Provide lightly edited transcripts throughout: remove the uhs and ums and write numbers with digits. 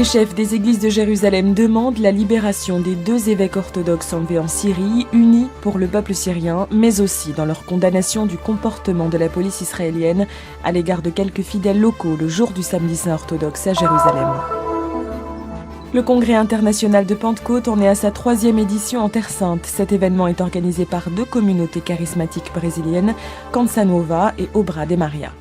Les chefs des églises de Jérusalem demandent la libération des 2 évêques orthodoxes enlevés en Syrie, unis pour le peuple syrien, mais aussi dans leur condamnation du comportement de la police israélienne à l'égard de quelques fidèles locaux le jour du samedi saint orthodoxe à Jérusalem. Le Congrès international de Pentecôte en est à sa 3e édition en Terre Sainte. Cet événement est organisé par 2 communautés charismatiques brésiliennes, Canção Nova et Obra de Maria.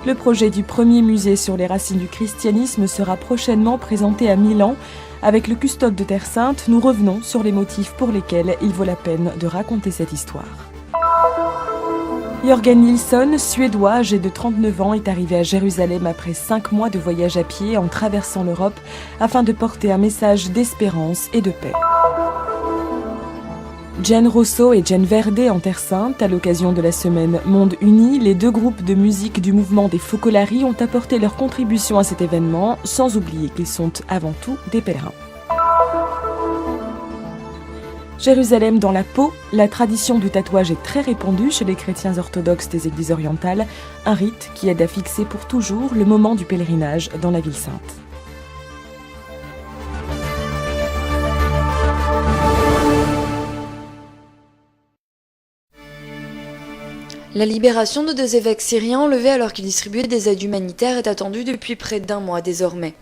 Le projet du premier musée sur les racines du christianisme sera prochainement présenté à Milan. Avec le custode de Terre Sainte, nous revenons sur les motifs pour lesquels il vaut la peine de raconter cette histoire. Jörgen Nilsson, suédois, âgé de 39 ans, est arrivé à Jérusalem après 5 mois de voyage à pied en traversant l'Europe afin de porter un message d'espérance et de paix. Jane Rosso et Jane Verde en Terre Sainte, à l'occasion de la semaine Monde Uni, les 2 groupes de musique du mouvement des Focolari ont apporté leur contribution à cet événement, sans oublier qu'ils sont avant tout des pèlerins. Jérusalem dans la peau, la tradition du tatouage est très répandue chez les chrétiens orthodoxes des églises orientales, un rite qui aide à fixer pour toujours le moment du pèlerinage dans la ville sainte. La libération de 2 évêques syriens enlevés alors qu'ils distribuaient des aides humanitaires est attendue depuis près d'1 mois désormais.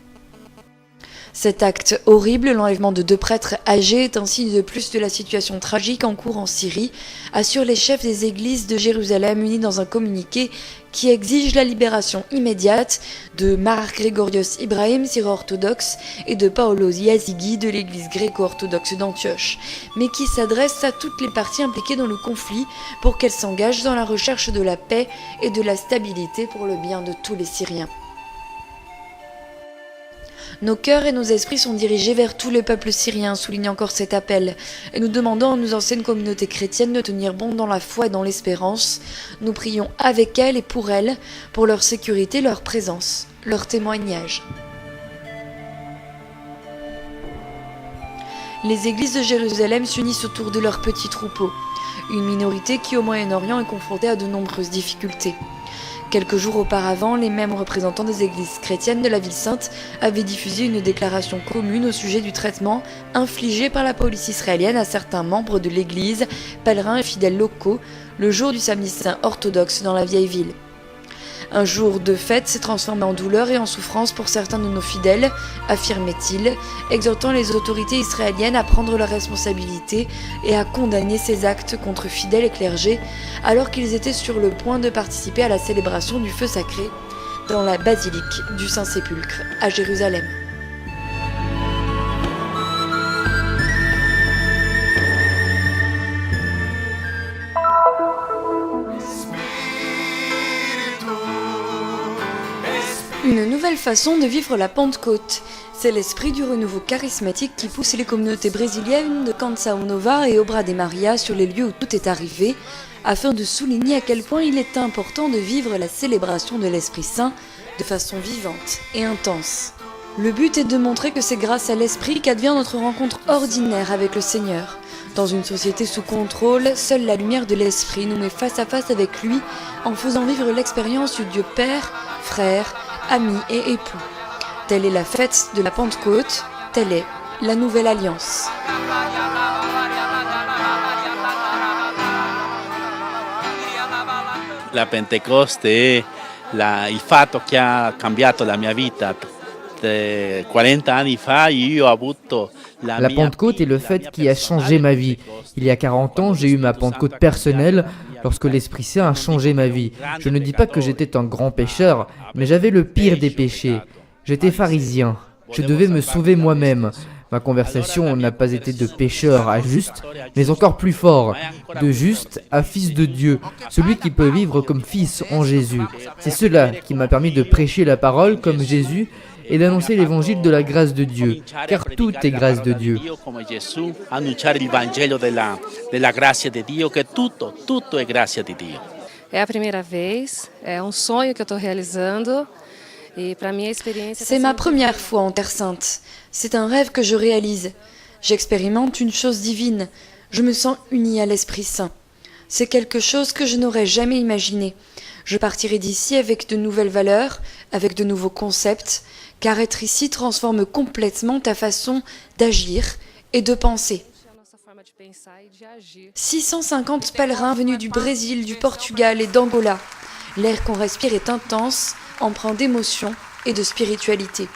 Cet acte horrible, l'enlèvement de 2 prêtres âgés, est un signe de plus de la situation tragique en cours en Syrie, assurent les chefs des églises de Jérusalem unis dans un communiqué qui exige la libération immédiate de Mark Gregorios Ibrahim, syro-orthodoxe, et de Paolo Yazigi de l'église gréco-orthodoxe d'Antioche, mais qui s'adresse à toutes les parties impliquées dans le conflit pour qu'elles s'engagent dans la recherche de la paix et de la stabilité pour le bien de tous les Syriens. Nos cœurs et nos esprits sont dirigés vers tous les peuples syriens, souligne encore cet appel, et nous demandons à nos anciennes communautés chrétiennes de tenir bon dans la foi et dans l'espérance. Nous prions avec elles et pour elles, pour leur sécurité, leur présence, leur témoignage. Les églises de Jérusalem s'unissent autour de leur petit troupeau, une minorité qui au Moyen-Orient est confrontée à de nombreuses difficultés. Quelques jours auparavant, les mêmes représentants des églises chrétiennes de la ville sainte avaient diffusé une déclaration commune au sujet du traitement infligé par la police israélienne à certains membres de l'église, pèlerins et fidèles locaux, le jour du samedi saint orthodoxe dans la vieille ville. Un jour de fête s'est transformé en douleur et en souffrance pour certains de nos fidèles, affirmait-il, exhortant les autorités israéliennes à prendre leurs responsabilités et à condamner ces actes contre fidèles et clergés, alors qu'ils étaient sur le point de participer à la célébration du feu sacré dans la basilique du Saint-Sépulcre à Jérusalem. Une nouvelle façon de vivre la Pentecôte. C'est l'esprit du renouveau charismatique qui pousse les communautés brésiliennes de Canção Nova et Obra de Maria sur les lieux où tout est arrivé, afin de souligner à quel point il est important de vivre la célébration de l'Esprit Saint de façon vivante et intense. Le but est de montrer que c'est grâce à l'Esprit qu'advient notre rencontre ordinaire avec le Seigneur. Dans une société sous contrôle, seule la lumière de l'Esprit nous met face à face avec lui en faisant vivre l'expérience du Dieu Père, Frère, amis et époux. Telle est la fête de la Pentecôte, telle est la nouvelle alliance. La Pentecoste è il fatto che ha cambiato la mia vita. 40 anni fa io ho avuto La Pentecôte est le fait qui a changé ma vie. Il y a 40 ans, j'ai eu ma Pentecôte personnelle lorsque l'Esprit Saint a changé ma vie. Je ne dis pas que j'étais un grand pécheur, mais j'avais le pire des péchés. J'étais pharisien. Je devais me sauver moi-même. Ma conversation n'a pas été de pécheur à juste, mais encore plus fort, de juste à fils de Dieu, celui qui peut vivre comme fils en Jésus. C'est cela qui m'a permis de prêcher la parole comme Jésus et d'annoncer l'évangile de la grâce de Dieu, car tout est grâce de Dieu. É a primeira vez, é sonho que eu estou realizando. C'est ma première fois en Terre Sainte. C'est un rêve que je réalise. J'expérimente une chose divine. Je me sens unie à l'Esprit Saint. C'est quelque chose que je n'aurais jamais imaginé. Je partirai d'ici avec de nouvelles valeurs, avec de nouveaux concepts, car être ici transforme complètement ta façon d'agir et de penser. 650 pèlerins venus du Brésil, du Portugal et d'Angola. L'air qu'on respire est intense, empreint d'émotion et de spiritualité.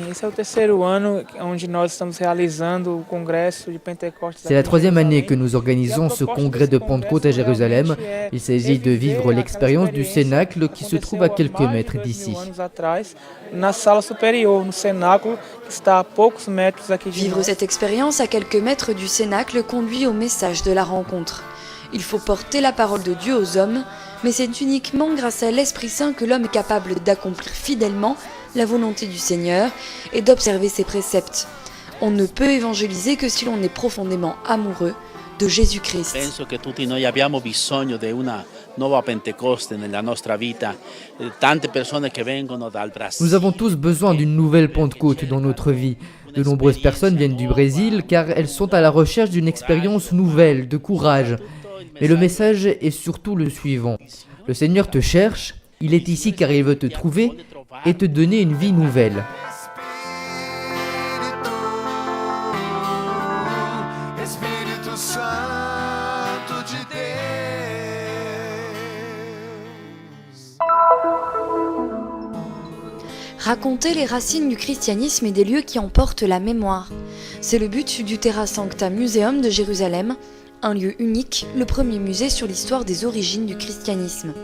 Esse é o terceiro ano onde nós estamos realizando o congresso de Pentecostes. C'est la troisième année que nous organisons ce congrès de Pentecôte à Jérusalem. Il s'agit de vivre l'expérience du Cénacle qui se trouve à quelques mètres d'ici. Na sala superior, no cenáculo, que está a poucos metros aqui de Vivre nós. cette expérience à quelques mètres du Cénacle conduit au message de la rencontre. Il faut porter la parole de Dieu aux hommes, mais c'est uniquement grâce à l'Esprit Saint que l'homme est capable d'accomplir fidèlement la volonté du Seigneur et d'observer ses préceptes. On ne peut évangéliser que si l'on est profondément amoureux de Jésus-Christ. Penso che tutti noi abbiamo bisogno di una nuova Pentecoste nella nostra vita. Tante persone che vengono dal Brasile. Nous avons tous besoin d'une nouvelle Pentecôte dans notre vie. De nombreuses personnes viennent du Brésil car elles sont à la recherche d'une expérience nouvelle, de courage. Mais le message est surtout le suivant. Le Seigneur te cherche, il est ici car il veut te trouver et te donner une vie nouvelle. Espírito Santo de Deus. Raconter les racines du christianisme et des lieux qui en portent la mémoire. C'est le but du Terra Sancta Museum de Jérusalem, un lieu unique, le premier musée sur l'histoire des origines du christianisme.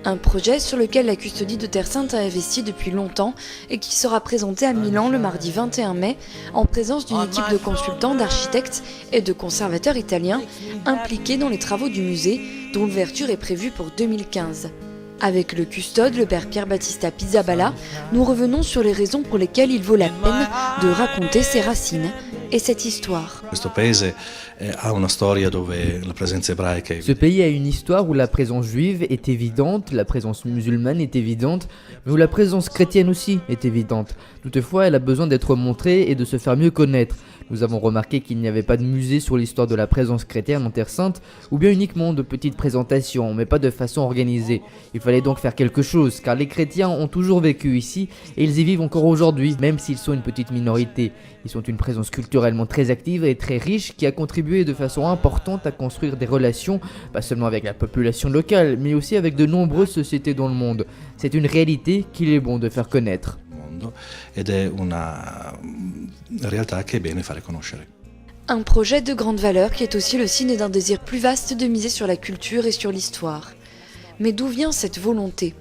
Un projet sur lequel la custodie de Terre Sainte a investi depuis longtemps et qui sera présenté à Milan le mardi 21 mai en présence d'une équipe de consultants, d'architectes et de conservateurs italiens impliqués dans les travaux du musée dont l'ouverture est prévue pour 2015. Avec le custode, le père Pierre Battista Pizzaballa, nous revenons sur les raisons pour lesquelles il vaut la peine de raconter ses racines et cette histoire. Questo paese ha una storia dove la presenza ebraica è Ce pays a une histoire où la présence juive est évidente, la présence musulmane est évidente, mais où la présence chrétienne aussi est évidente. Toutefois, elle a besoin d'être montrée et de se faire mieux connaître. Nous avons remarqué qu'il n'y avait pas de musée sur l'histoire de la présence chrétienne en Terre Sainte, ou bien uniquement de petites présentations, mais pas de façon organisée. Il fallait donc faire quelque chose, car les chrétiens ont toujours vécu ici, et ils y vivent encore aujourd'hui, même s'ils sont une petite minorité. Ils sont une présence culturellement très active et très riche qui a contribué de façon importante à construire des relations, pas seulement avec la population locale, mais aussi avec de nombreuses sociétés dans le monde. C'est une réalité qu'il est bon de faire connaître. ed è una realtà che è bene fare conoscere. Un projet de grande valeur qui est aussi le signe d'un désir plus vaste de miser sur la culture et sur l'histoire. Mais d'où vient cette volonté ?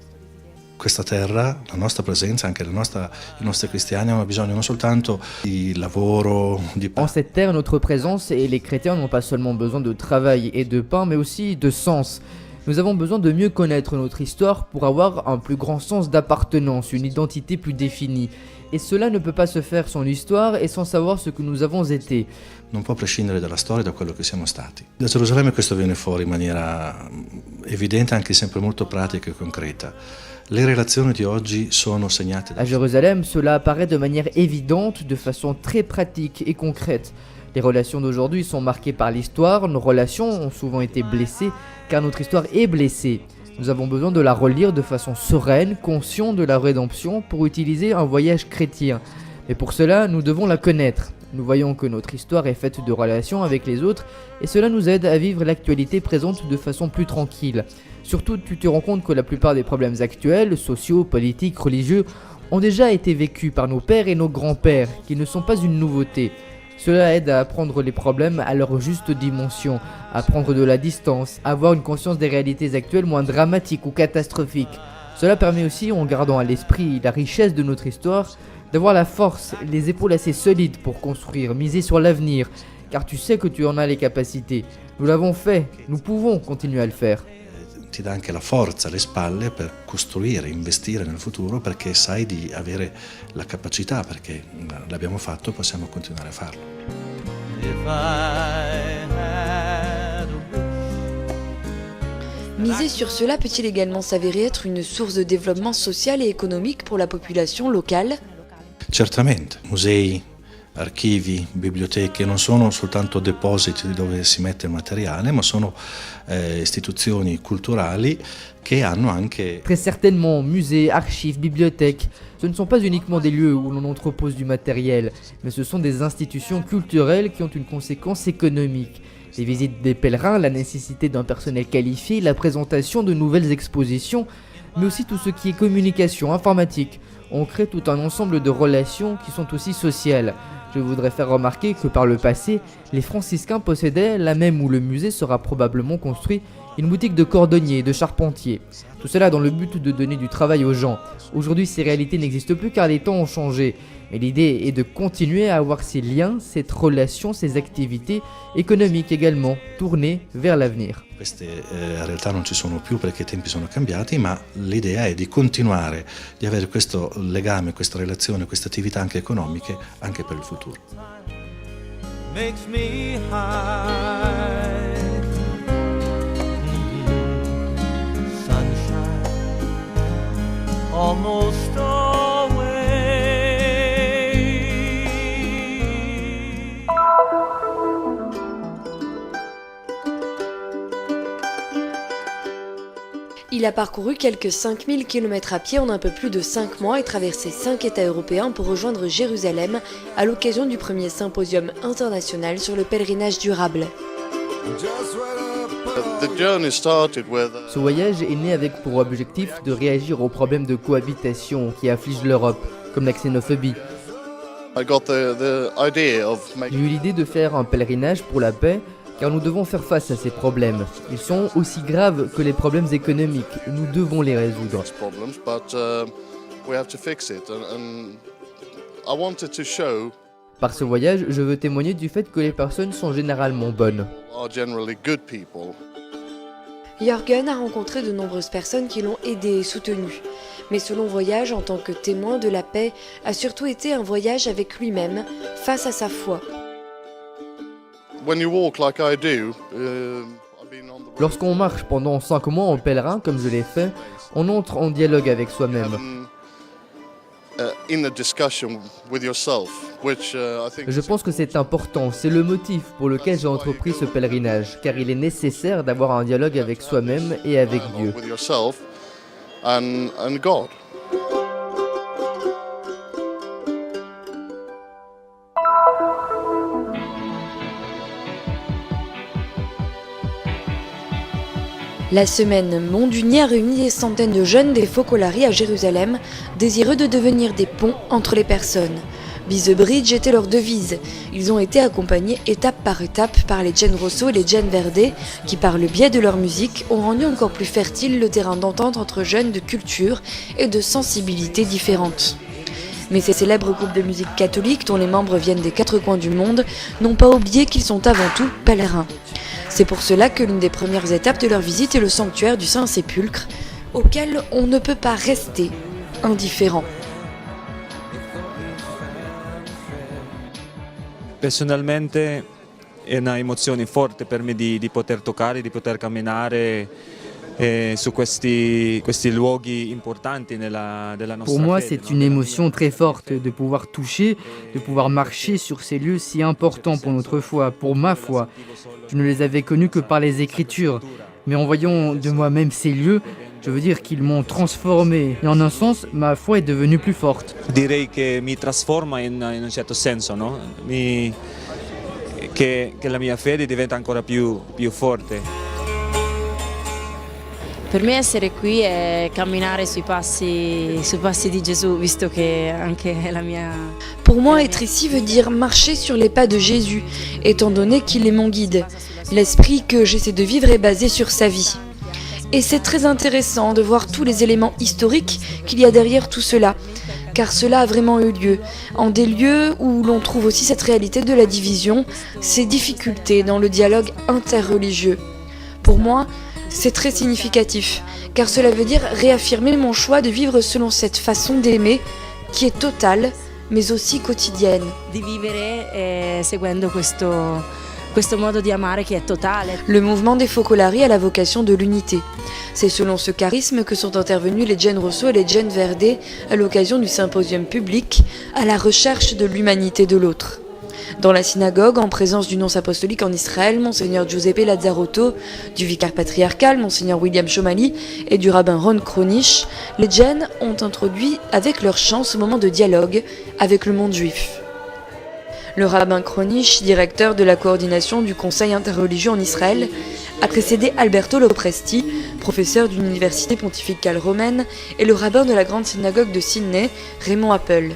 Questa terra, la nostra presenza, anche i nostri cristiani hanno bisogno non soltanto di lavoro, di En cette terre, notre présence et les chrétiens n'ont pas seulement besoin de travail et de pain, mais aussi de sens. Nous avons besoin de mieux connaître notre histoire pour avoir un plus grand sens d'appartenance, une identité plus définie. Et cela ne peut pas se faire sans l'histoire et sans savoir ce que nous avons été. non può prescindere dalla storia e da quello che siamo stati. Da Gerusalemme questo viene fuori in maniera evidente, anche sempre molto pratica e concreta. Les relazioni di oggi sono segnate À Jérusalem, cela apparaît de manière évidente, de façon très pratique et concrète. Les relations d'aujourd'hui sont marquées par l'histoire, nos relations ont souvent été blessées, car notre histoire est blessée. Nous avons besoin de la relire de façon sereine, conscient de la rédemption, pour utiliser un voyage chrétien. Mais pour cela, nous devons la connaître. Nous voyons que notre histoire est faite de relations avec les autres, et cela nous aide à vivre l'actualité présente de façon plus tranquille. Surtout, tu te rends compte que la plupart des problèmes actuels, sociaux, politiques, religieux, ont déjà été vécus par nos pères et nos grands-pères, qui ne sont pas une nouveauté. Cela aide à prendre les problèmes à leur juste dimension, à prendre de la distance, à avoir une conscience des réalités actuelles moins dramatiques ou catastrophiques. Cela permet aussi, en gardant à l'esprit la richesse de notre histoire, d'avoir la force, les épaules assez solides pour construire, miser sur l'avenir, car tu sais que tu en as les capacités. Nous l'avons fait, nous pouvons continuer à le faire. Ti dà anche la forza alle spalle per costruire, investire nel futuro, perché sai di avere la capacità, perché l'abbiamo fatto e possiamo continuare a farlo. Miser sur cela peut-il également s'avérer être une source de développement social et économique pour la population locale ? Certamente, musei archivi, biblioteche non sono soltanto depositi dove si mette il materiale, ma sono istituzioni culturali che hanno anche... Très certainement, musées, archives, bibliothèques, ce ne sont pas uniquement des lieux où l'on entrepose du matériel, mais ce sont des institutions culturelles qui ont une conséquence économique. Les visites des pèlerins, la nécessité d'un personnel qualifié, la présentation de nouvelles expositions, mais aussi tout ce qui est communication, informatique. On crée tout un ensemble de relations qui sont aussi sociales. Je voudrais faire remarquer que par le passé, les franciscains possédaient, là même où le musée sera probablement construit, une boutique de cordonniers et de charpentiers. Tout cela dans le but de donner du travail aux gens. Aujourd'hui, ces réalités n'existent plus car les temps ont changé. Mais l'idée est de continuer à avoir ces liens, cette relation, ces activités économiques également, tournées vers l'avenir. Queste realtà non ci sono più perché i tempi sono cambiati, ma l'idea è di continuare, di avere questo legame, questa relazione, queste attività anche economiche anche per il futuro. Makes me high. Sunshine almost away. Il a parcouru quelques 5000 km à pied en un peu plus de 5 mois et traversé 5 États européens pour rejoindre Jérusalem à l'occasion du premier symposium international sur le pèlerinage durable. Ce voyage est né avec pour objectif de réagir aux problèmes de cohabitation qui affligent l'Europe, comme la xénophobie. J'ai eu l'idée de faire un pèlerinage pour la paix, car nous devons faire face à ces problèmes. Ils sont aussi graves que les problèmes économiques, et nous devons les résoudre. Par ce voyage, je veux témoigner du fait que les personnes sont généralement bonnes. Jürgen a rencontré de nombreuses personnes qui l'ont aidé et soutenu. Mais ce long voyage en tant que témoin de la paix a surtout été un voyage avec lui-même, face à sa foi. Lorsqu'on marche pendant 5 mois en pèlerin, comme je l'ai fait, on entre en dialogue avec soi-même. Je pense que c'est important, c'est le motif pour lequel j'ai entrepris ce pèlerinage, car il est nécessaire d'avoir un dialogue avec soi-même et avec Dieu. La semaine Monde-Uni a réuni des centaines de jeunes des Focolari à Jérusalem, désireux de devenir des ponts entre les personnes. Be the Bridge était leur devise. Ils ont été accompagnés étape par étape par les Gen Rosso et les Gen Verde, qui par le biais de leur musique ont rendu encore plus fertile le terrain d'entente entre jeunes de cultures et de sensibilités différentes. Mais ces célèbres groupes de musique catholique, dont les membres viennent des 4 coins du monde, n'ont pas oublié qu'ils sont avant tout pèlerins. C'est pour cela que l'une des premières étapes de leur visite est le sanctuaire du Saint-Sépulcre, auquel on ne peut pas rester indifférent. Personalmente è una emozione forte per me di poter toccare, di poter camminare su questi luoghi importanti della nostra Pour moi, fede, c'est une émotion très forte de pouvoir toucher, de pouvoir marcher sur ces lieux si importants pour notre foi, pour ma foi. Je ne les avais connus que par les Écritures, mais en voyant de moi-même ces lieux, je veux dire qu'ils m'ont transformé. Et en un sens, ma foi est devenue plus forte. Direi che mi trasforma in un certo senso, no? Che la mia fede diventa ancora più forte. Per me essere qui è camminare sui passi di Gesù, visto che anche la mia... Pour moi, être ici veut dire marcher sur les pas de Jésus, étant donné qu'il est mon guide. L'esprit que j'essaie de vivre est basé sur sa vie. Et c'est très intéressant de voir tous les éléments historiques qu'il y a derrière tout cela, car cela a vraiment eu lieu, en des lieux où l'on trouve aussi cette réalité de la division, ces difficultés dans le dialogue interreligieux. Pour moi, c'est très significatif, car cela veut dire réaffirmer mon choix de vivre selon cette façon d'aimer, qui est totale, mais aussi quotidienne. Di vivere seguendo questo modo di amare che è totale. Le mouvement des Focolari a la vocation de l'unité. C'est selon ce charisme que sont intervenus les Gen Rosso et les Gen Verde à l'occasion du symposium public à la recherche de l'humanité de l'autre. Dans la synagogue, en présence du nonce apostolique en Israël, Monseigneur Giuseppe Lazzarotto, du vicaire patriarcal, Monseigneur William Chomali, et du rabbin Ron Kronich, les Gen ont introduit avec leur chant ce moment de dialogue avec le monde juif. Le rabbin Kronich, directeur de la coordination du Conseil interreligieux en Israël, a précédé Alberto Lopresti, professeur d'une université pontificale romaine, et le rabbin de la grande synagogue de Sydney, Raymond Apple.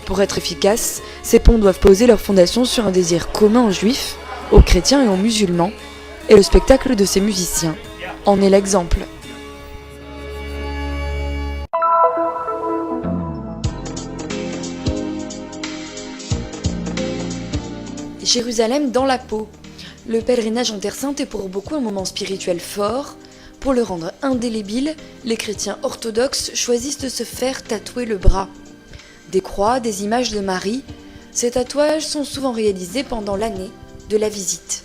Pour être efficaces, ces ponts doivent poser leur fondation sur un désir commun aux juifs, aux chrétiens et aux musulmans, et le spectacle de ces musiciens en est l'exemple. Jérusalem dans la peau. Le pèlerinage en Terre Sainte est pour beaucoup un moment spirituel fort. Pour le rendre indélébile, les chrétiens orthodoxes choisissent de se faire tatouer le bras. Des croix, des images de Marie, ces tatouages sont souvent réalisés pendant l'année de la visite.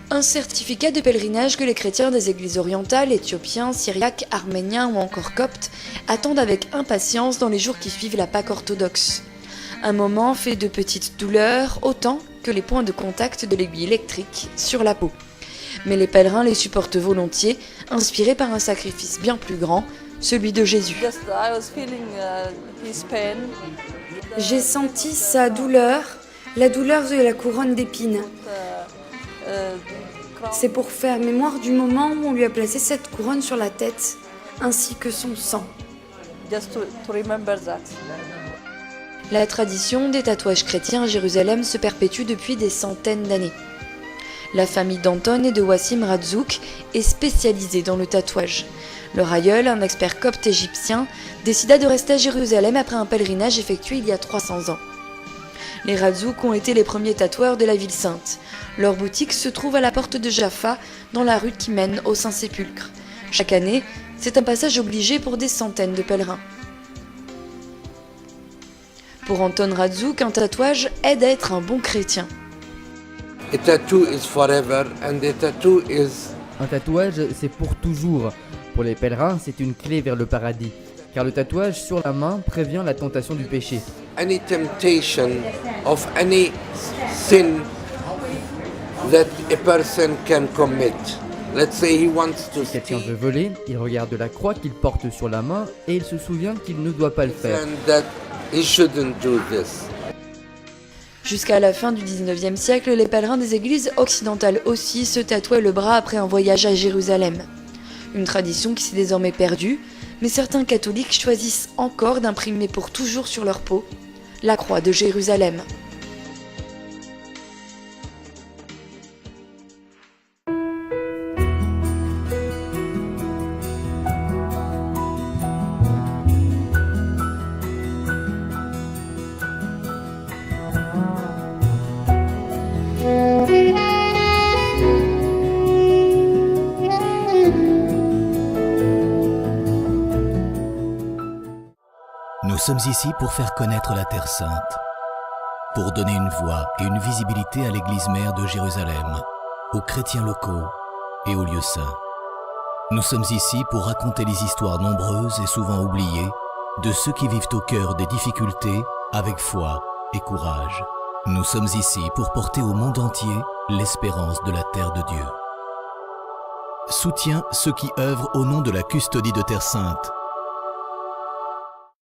Un certificat de pèlerinage que les chrétiens des églises orientales, éthiopiens, syriaques, arméniens ou encore coptes attendent avec impatience dans les jours qui suivent la Pâque orthodoxe. Un moment fait de petites douleurs autant que les points de contact de l'aiguille électrique sur la peau. Mais les pèlerins les supportent volontiers, inspirés par un sacrifice bien plus grand, celui de Jésus. J'ai senti sa douleur, la douleur de la couronne d'épines. C'est pour faire mémoire du moment où on lui a placé cette couronne sur la tête, ainsi que son sang. La tradition des tatouages chrétiens à Jérusalem se perpétue depuis des centaines d'années. La famille d'Anton et de Wassim Radzouk est spécialisée dans le tatouage. Leur aïeul, un expert copte égyptien, décida de rester à Jérusalem après un pèlerinage effectué il y a 300 ans. Les Radzouk ont été les premiers tatoueurs de la ville sainte. Leur boutique se trouve à la porte de Jaffa, dans la rue qui mène au Saint-Sépulcre. Chaque année, c'est un passage obligé pour des centaines de pèlerins. Pour Anton Radzouk, un tatouage aide à être un bon chrétien. Un tatouage, c'est pour toujours. Pour les pèlerins, c'est une clé vers le paradis, car le tatouage sur la main prévient la tentation du péché. Any temptation of any sin that a person can commit. Let's say he wants to Si quelqu'un veut voler, il regarde la croix qu'il porte sur la main et il se souvient qu'il ne doit pas le faire. that he shouldn't do this. Jusqu'à la fin du 19e siècle, les pèlerins des églises occidentales aussi se tatouaient le bras après un voyage à Jérusalem. Une tradition qui s'est désormais perdue, mais certains catholiques choisissent encore d'imprimer pour toujours sur leur peau la croix de Jérusalem. Nous sommes ici pour faire connaître la Terre Sainte, pour donner une voix et une visibilité à l'église mère de Jérusalem, aux chrétiens locaux et aux lieux saints. Nous sommes ici pour raconter les histoires nombreuses et souvent oubliées de ceux qui vivent au cœur des difficultés avec foi et courage. Nous sommes ici pour porter au monde entier l'espérance de la terre de Dieu. Soutiens ceux qui œuvrent au nom de la custodie de Terre Sainte